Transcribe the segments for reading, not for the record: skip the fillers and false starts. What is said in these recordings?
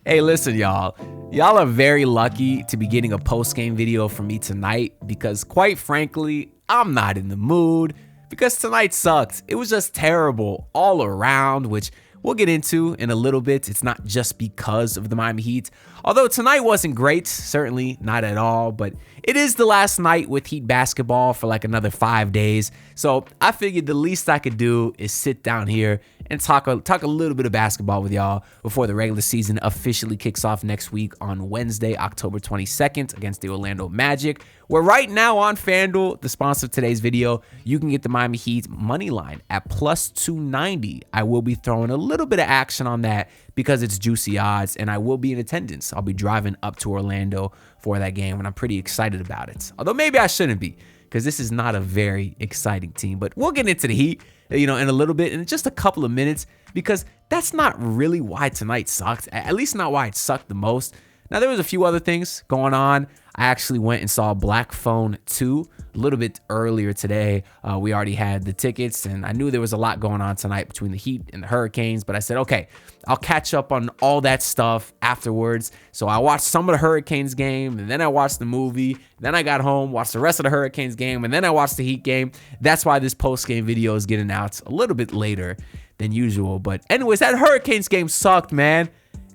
Hey, listen, y'all. Y'all are very lucky to be getting a post-game video from me tonight because, quite frankly, I'm not in the mood because tonight sucked. It was just terrible all around, which we'll get into in a little bit. It's not just because of the Miami Heat. Although tonight wasn't great, certainly not at all, but it is the last night with Heat basketball for like another 5 days. So I figured the least I could do is sit down here and talk a little bit of basketball with y'all before the regular season officially kicks off next week on Wednesday, October 22nd against the Orlando Magic, where right now on FanDuel, the sponsor of today's video, you can get the Miami Heat money line at plus 290. I will be throwing a little bit of action on that because it's juicy odds, and I will be in attendance. I'll be driving up to Orlando for that game, and I'm pretty excited about it. Although maybe I shouldn't be, because this is not a very exciting team. But we'll get into the Heat, in a little bit, in just a couple of minutes, because that's not really why tonight sucked, at least not why it sucked the most. Now, there was a few other things going on. I actually went and saw Black Phone 2 a little bit earlier today. We already had the tickets, and I knew there was a lot going on tonight between the Heat and the Hurricanes, but I said, okay, I'll catch up on all that stuff afterwards. So I watched some of the Hurricanes game, and then I watched the movie. Then I got home, watched the rest of the Hurricanes game, and then I watched the Heat game. That's why this post-game video is getting out a little bit later than usual. But anyways, that Hurricanes game sucked, man.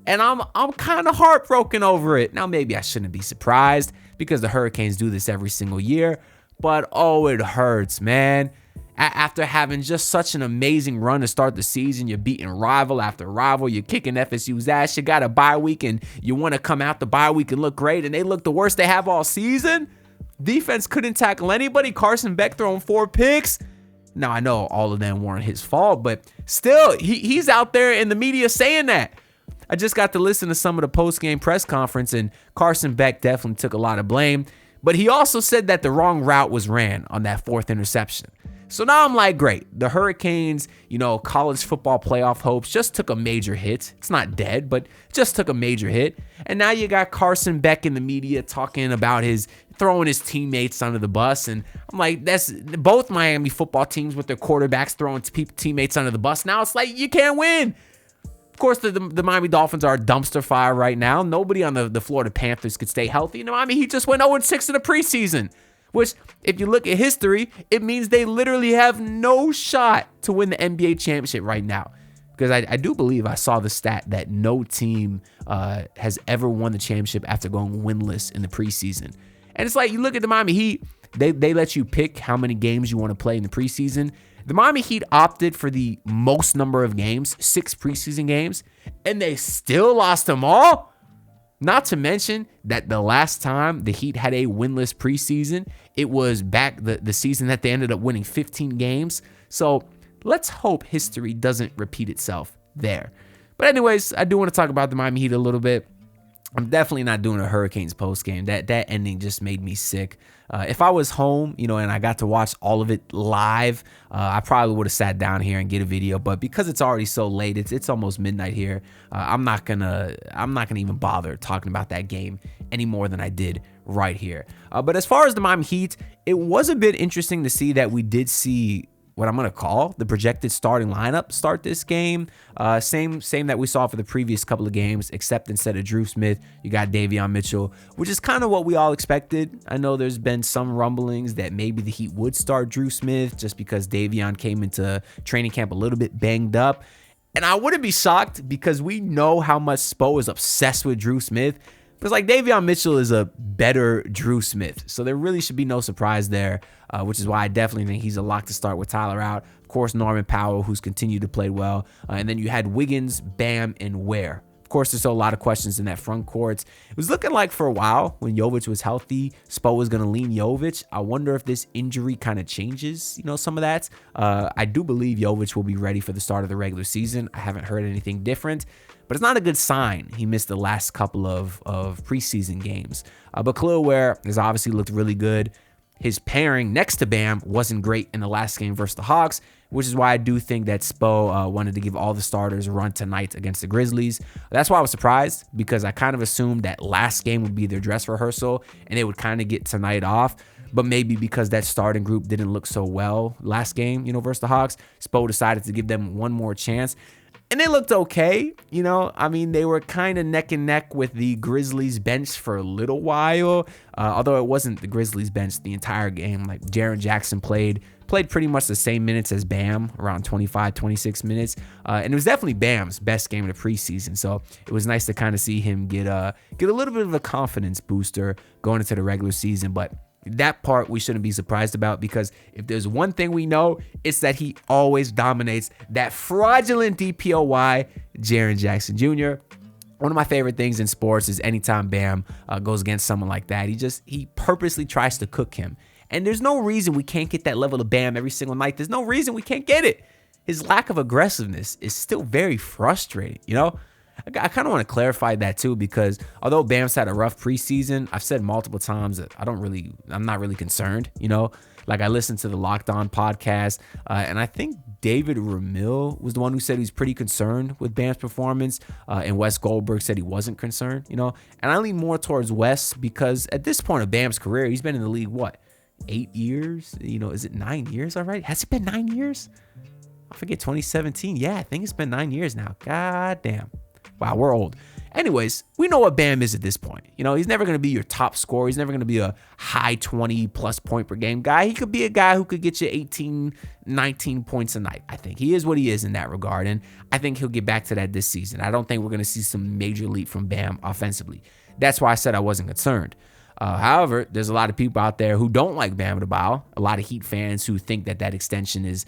And I'm kind of heartbroken over it. Now, maybe I shouldn't be surprised because the Hurricanes do this every single year. But, oh, it hurts, man. After having just such an amazing run to start the season, you're beating rival after rival. You're kicking FSU's ass. You got a bye week, and you want to come out the bye week and look great. And they look the worst they have all season. Defense couldn't tackle anybody. Carson Beck throwing 4 picks. Now, I know all of them weren't his fault, but still, he's out there in the media saying that. I just got to listen to some of the post-game press conference, and Carson Beck definitely took a lot of blame. But he also said that the wrong route was ran on that 4th interception. So now I'm like, great. The Hurricanes, college football playoff hopes just took a major hit. It's not dead, but just took a major hit. And now you got Carson Beck in the media talking about throwing his teammates under the bus. And I'm like, that's both Miami football teams with their quarterbacks throwing teammates under the bus. Now it's like, you can't win. Of course, the Miami Dolphins are a dumpster fire right now. Nobody on the Florida Panthers could stay healthy. And the Miami Heat just went 0-6 in the preseason, which, if you look at history, it means they literally have no shot to win the NBA championship right now. Because I do believe I saw the stat that no team has ever won the championship after going winless in the preseason. And it's like, you look at the Miami Heat, they let you pick how many games you want to play in the preseason. The Miami Heat opted for the most number of games, 6 preseason games, and they still lost them all. Not to mention that the last time the Heat had a winless preseason, it was back the season that they ended up winning 15 games. So let's hope history doesn't repeat itself there. But anyways, I do want to talk about the Miami Heat a little bit. I'm definitely not doing a Hurricanes postgame. That ending just made me sick. If I was home, and I got to watch all of it live, I probably would have sat down here and get a video. But because it's already so late, it's almost midnight here. I'm not gonna even bother talking about that game any more than I did right here. But as far as the Miami Heat, it was a bit interesting to see that we did see what I'm going to call the projected starting lineup start this game. Same that we saw for the previous couple of games, except instead of Drew Smith, you got Davion Mitchell, which is kind of what we all expected. I know there's been some rumblings that maybe the Heat would start Drew Smith just because Davion came into training camp a little bit banged up. And I wouldn't be shocked because we know how much Spo is obsessed with Drew Smith. Because Davion Mitchell is a better Drew Smith. So there really should be no surprise there, which is why I definitely think he's a lock to start with Tyler out. Of course, Norman Powell, who's continued to play well. And then you had Wiggins, Bam, and Ware. Of course, there's still a lot of questions in that front court. It was looking like for a while when Jovic was healthy, Spo was going to lean Jovic. I wonder if this injury kind of changes, some of that. I do believe Jovic will be ready for the start of the regular season. I haven't heard anything different. But it's not a good sign he missed the last couple of preseason games. But Khalil Ware has obviously looked really good. His pairing next to Bam wasn't great in the last game versus the Hawks, which is why I do think that Spo wanted to give all the starters a run tonight against the Grizzlies. That's why I was surprised, because I kind of assumed that last game would be their dress rehearsal and they would kind of get tonight off. But maybe because that starting group didn't look so well last game, versus the Hawks, Spo decided to give them one more chance. And they looked okay, you know. I mean, they were kind of neck and neck with the Grizzlies bench for a little while, although it wasn't the Grizzlies bench the entire game. Like, Jaren Jackson played pretty much the same minutes as Bam, around 25, 26 minutes. And it was definitely Bam's best game of the preseason. So it was nice to kind of see him get a little bit of a confidence booster going into the regular season. But that part we shouldn't be surprised about, because if there's one thing we know, it's that he always dominates that fraudulent DPOY, Jaren Jackson Jr. One of my favorite things in sports is anytime Bam goes against someone like that, he purposely tries to cook him. And there's no reason we can't get that level of Bam every single night. There's no reason we can't get it. His lack of aggressiveness is still very frustrating, you know? I kind of want to clarify that too, because although Bam's had a rough preseason, I've said multiple times that I'm not really concerned, you know? Like, I listened to the Locked On podcast, and I think David Ramil was the one who said he's pretty concerned with Bam's performance, and Wes Goldberg said he wasn't concerned, you know? And I lean more towards Wes, because at this point of Bam's career, he's been in the league, what, 8 years? You know, is it 9 years already? Has it been 9 years? I forget, 2017. Yeah, I think it's been 9 years now. God damn. Wow, we're old. Anyways, we know what Bam is at this point. You know, he's never going to be your top scorer. He's never going to be a high 20-plus point per game guy. He could be a guy who could get you 18, 19 points a night, I think. He is what he is in that regard, and I think he'll get back to that this season. I don't think we're going to see some major leap from Bam offensively. That's why I said I wasn't concerned. However, there's a lot of people out there who don't like Bam Adebayo, a lot of Heat fans who think that extension is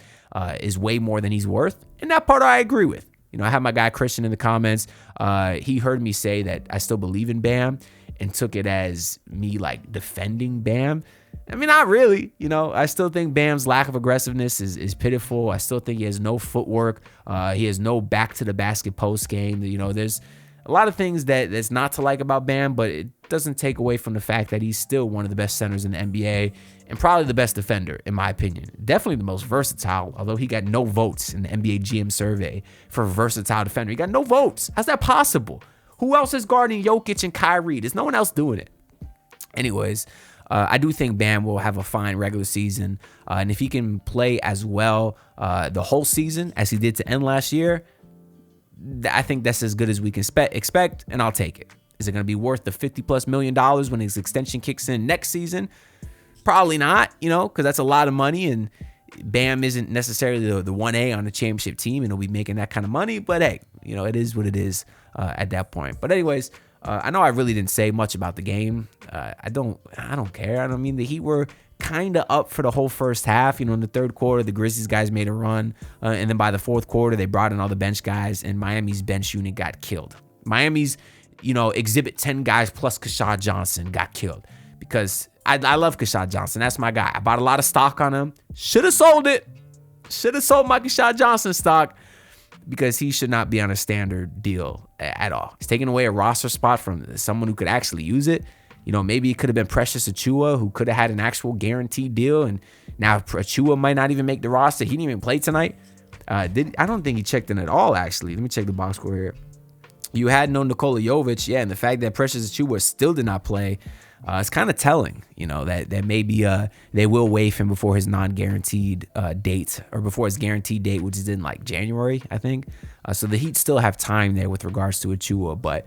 way more than he's worth, and that part I agree with. You know, I have my guy Christian in the comments. He heard me say that I still believe in Bam and took it as me like defending Bam. I mean, not really. You know, I still think Bam's lack of aggressiveness is pitiful. I still think he has no footwork. He has no back to the basket post game. You know, there's a lot of things that's not to like about Bam, but it doesn't take away from the fact that he's still one of the best centers in the NBA and probably the best defender, in my opinion. Definitely the most versatile, although he got no votes in the NBA GM survey for versatile defender. He got no votes. How's that possible? Who else is guarding Jokic and Kyrie? There's no one else doing it. Anyways, I do think Bam will have a fine regular season. And if he can play as well the whole season as he did to end last year, I think that's as good as we can expect, and I'll take it. Is it going to be worth the $50+ million when his extension kicks in next season? Probably not, you know, because that's a lot of money, and Bam isn't necessarily the 1A on the championship team, and he'll be making that kind of money. But hey, you know, it is what it is at that point. But anyways, I know I really didn't say much about the game. I don't care. I mean, the Heat were kind of up for the whole first half. You know, in the third quarter, the Grizzlies guys made a run. And then by the fourth quarter, they brought in all the bench guys, and Miami's bench unit got killed. Miami's, you know, exhibit 10 guys plus Kashad Johnson got killed, because I love Kashad Johnson. That's my guy. I bought a lot of stock on him. Should have sold it. Should have sold my Kashad Johnson stock, because he should not be on a standard deal at all. He's taking away a roster spot from someone who could actually use it. You know, maybe it could have been Precious Achiuwa, who could have had an actual guaranteed deal, and now Achiuwa might not even make the roster. He didn't even play tonight. I don't think he checked in at all, actually. Let me check the box score here. You had no Nikola Jovic, yeah, and the fact that Precious Achiuwa still did not play, it's kind of telling, you know, that maybe they will waive him before his non-guaranteed date, or before his guaranteed date, which is in like January, I think. So the Heat still have time there with regards to Achiuwa, but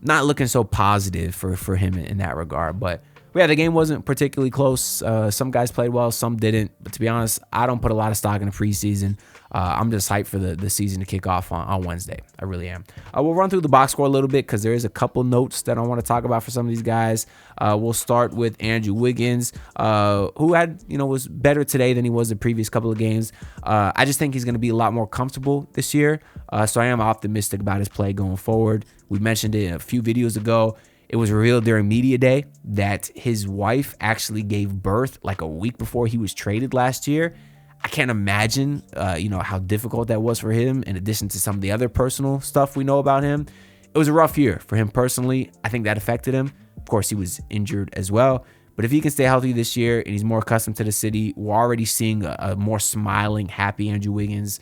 not looking so positive for him in that regard. But yeah, the game wasn't particularly close. Some guys played well, some didn't. But to be honest, I don't put a lot of stock in the preseason. I'm just hyped for the season to kick off on Wednesday. I really am. We'll run through the box score a little bit, because there is a couple notes that I want to talk about for some of these guys. We'll start with Andrew Wiggins, who was better today than he was the previous couple of games. I just think he's going to be a lot more comfortable this year. So I am optimistic about his play going forward. We mentioned it a few videos ago. It was revealed during media day that his wife actually gave birth like a week before he was traded last year. I can't imagine, how difficult that was for him, in addition to some of the other personal stuff we know about him. It was a rough year for him personally. I think that affected him. Of course, he was injured as well. But if he can stay healthy this year and he's more accustomed to the city, we're already seeing a more smiling, happy Andrew Wiggins.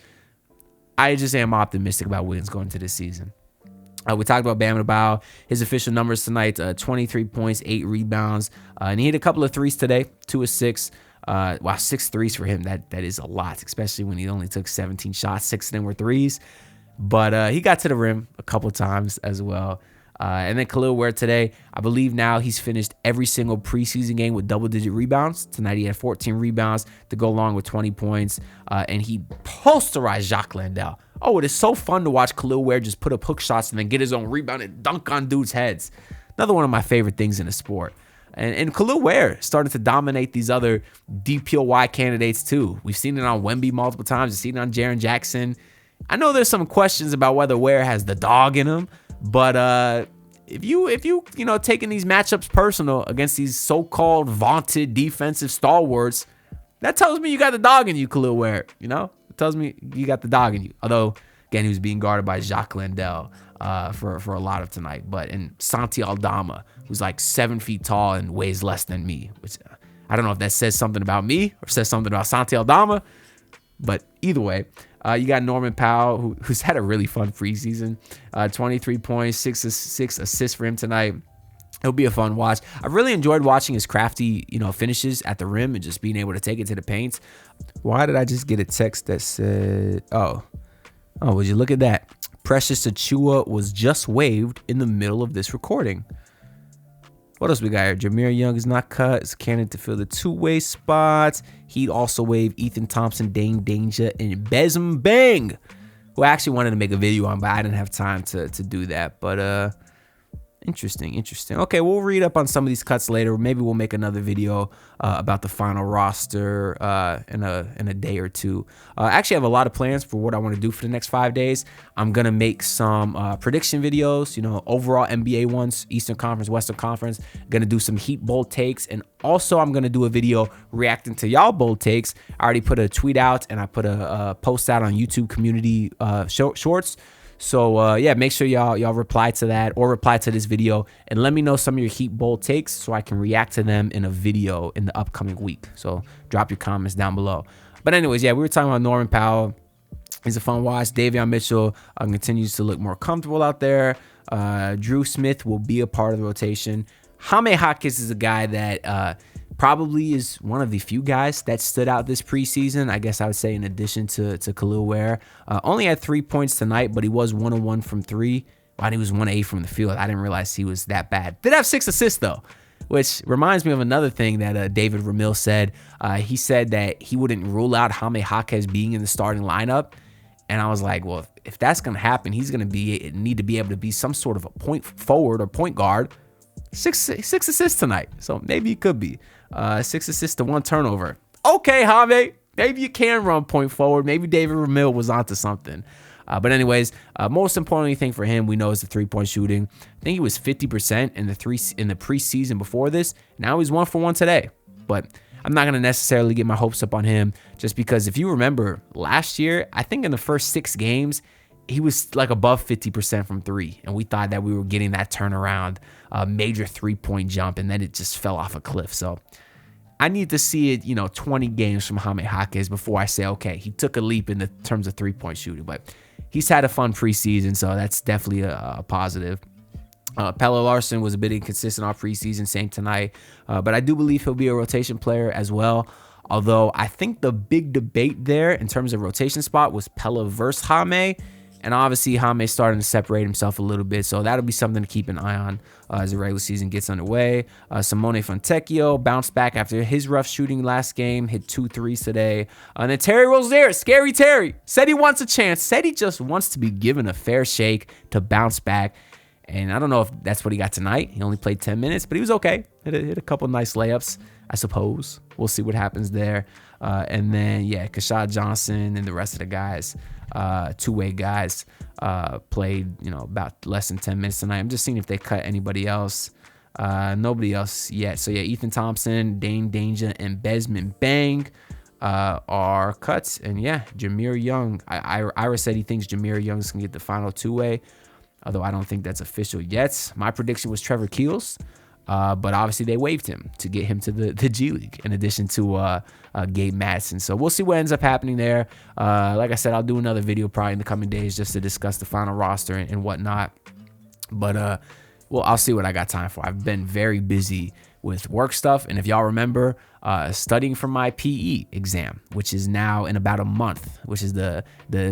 I just am optimistic about Wiggins going into this season. We talked about Bam Adebayo, his official numbers tonight, 23 points, 8 rebounds, and he hit a couple of threes today, 2 of 6. 6 threes for him. That is a lot, especially when he only took 17 shots. 6 of them were threes. but he got to the rim a couple times as well. And then Khalil Ware today, I believe now he's finished every single preseason game with double-digit rebounds. Tonight he had 14 rebounds to go along with 20 points, and he posterized Jacques Landale. Oh, it is so fun to watch Khalil Ware just put up hook shots and then get his own rebound and dunk on dudes' heads. Another one of my favorite things in the sport. And Khalil Ware started to dominate these other DPOY candidates too. We've seen it on Wemby multiple times. We've seen it on Jaren Jackson. I know there's some questions about whether Ware has the dog in him, but if you taking these matchups personal against these so-called vaunted defensive stalwarts, that tells me you got the dog in you, Khalil Ware. It tells me you got the dog in you. Although, again, he was being guarded by Jacques Landale for a lot of tonight. But in Santi Aldama, who's like 7 feet tall and weighs less than me, which I don't know if that says something about me or says something about Santi Aldama. But either way, you got Norman Powell, who's had a really fun preseason. 23 points, 6 assists for him tonight. It'll be a fun watch. I really enjoyed watching his crafty, finishes at the rim and just being able to take it to the paint. Why did I just get a text that said, would you look at that? Precious Achiuwa was just waived in the middle of this recording. What else we got here? Jameer Young is not cut. It's a candidate to fill the two-way spots. He'd also waive Ethan Thompson, Dane Danger, and Bezm Bang, who I actually wanted to make a video on, but I didn't have time to do that. But interesting. Okay, we'll read up on some of these cuts later. Maybe we'll make another video about the final roster in a day or two. I actually have a lot of plans for what I want to do for the next 5 days. I'm going to make some prediction videos, overall NBA ones, Eastern Conference, Western Conference. Going to do some Heat bold takes. And also I'm going to do a video reacting to y'all bold takes. I already put a tweet out and I put a post out on YouTube community shorts. So, make sure y'all reply to that or reply to this video and let me know some of your Heat bold takes so I can react to them in a video in the upcoming week. So drop your comments down below. But anyways, we were talking about Norman Powell. He's a fun watch. Davion Mitchell continues to look more comfortable out there. Drew Smith will be a part of the rotation. Jaime Jaquez is a guy that probably is one of the few guys that stood out this preseason. I guess I would say in addition to Khalil Ware. Only had 3 points tonight, but he was 1-1 from 3. While he was 1-8 from the field. I didn't realize he was that bad. Did have 6 assists, though, which reminds me of another thing that David Ramil said. He said that he wouldn't rule out Jaime Jaquez being in the starting lineup. And I was like, well, if that's going to happen, he's going to need to be able to be some sort of a point forward or point guard. 6 assists tonight. So maybe he could be. 6 assists to 1 turnover. Okay, Jaime. Maybe you can run point forward. Maybe David Ramil was onto something. But anyways, most importantly thing for him, we know is the 3-point shooting. I think he was 50% in the preseason before this. Now he's 1 for 1 today. But I'm not going to necessarily get my hopes up on him just because if you remember last year, I think in the first 6 games, he was like above 50% from 3. And we thought that we were getting that turnaround, major 3-point jump, and then it just fell off a cliff. So I need to see it, 20 games from Jaime Jaquez before I say, okay, he took a leap in the terms of 3-point shooting. But he's had a fun preseason, so that's definitely a positive. Pelle Larsson was a bit inconsistent all preseason, same tonight. But I do believe he'll be a rotation player as well. Although I think the big debate there in terms of rotation spot was Pelle versus Jaime. And obviously, Jaime's starting to separate himself a little bit. So that'll be something to keep an eye on as the regular season gets underway. Simone Fontecchio bounced back after his rough shooting last game. Hit 2 threes today. And then Terry Rozier, Scary Terry, said he wants a chance. Said he just wants to be given a fair shake to bounce back. And I don't know if that's what he got tonight. He only played 10 minutes, but he was okay. Hit a couple nice layups, I suppose. We'll see what happens there. And then, Kashad Johnson and the rest of the guys, two-way guys, played, about less than 10 minutes tonight. I'm just seeing if they cut anybody else. Nobody else yet. So, Ethan Thompson, Dane Danger, and Bezm Bang are cuts. And, Jameer Young. Ira said he thinks Jameer Young is going to get the final two-way, although I don't think that's official yet. My prediction was Trevor Keels. But obviously they waived him to get him to the G League in addition to Gabe Madsen. So we'll see what ends up happening there. Like I said, I'll do another video probably in the coming days just to discuss the final roster and whatnot. But I'll see what I got time for. I've been very busy with work stuff. And if y'all remember, studying for my PE exam, which is now in about a month, which is the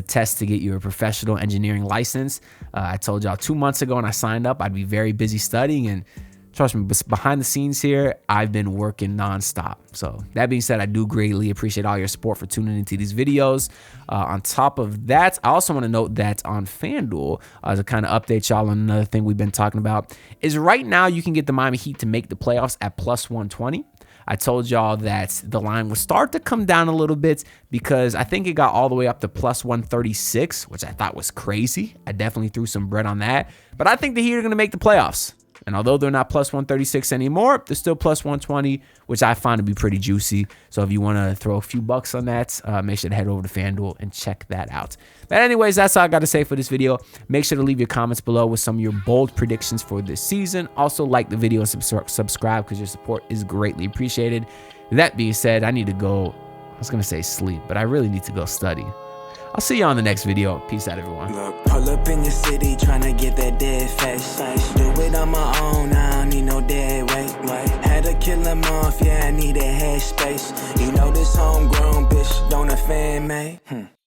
test to get your professional engineering license. I told y'all 2 months ago when I signed up, I'd be very busy studying, and trust me, behind the scenes here, I've been working nonstop. So that being said, I do greatly appreciate all your support for tuning into these videos. On top of that, I also want to note that on FanDuel, to kind of update y'all on another thing we've been talking about, is right now you can get the Miami Heat to make the playoffs at plus 120. I told y'all that the line would start to come down a little bit because I think it got all the way up to plus 136, which I thought was crazy. I definitely threw some bread on that. But I think the Heat are going to make the playoffs. And although they're not plus 136 anymore, they're still plus 120, which I find to be pretty juicy. So if you want to throw a few bucks on that, make sure to head over to FanDuel and check that out. But anyways, that's all I got to say for this video. Make sure to leave your comments below with some of your bold predictions for this season. Also, like the video and subscribe because your support is greatly appreciated. That being said, I need to go, I was going to say sleep, but I really need to go study. I'll see you on the next video. Peace out, everyone. Look, pull up in your city, tryna get that dead face. Do it on my own, I don't need no dead weight. Had to kill him off, yeah, I need a head space. You know this homegrown bitch, don't offend me.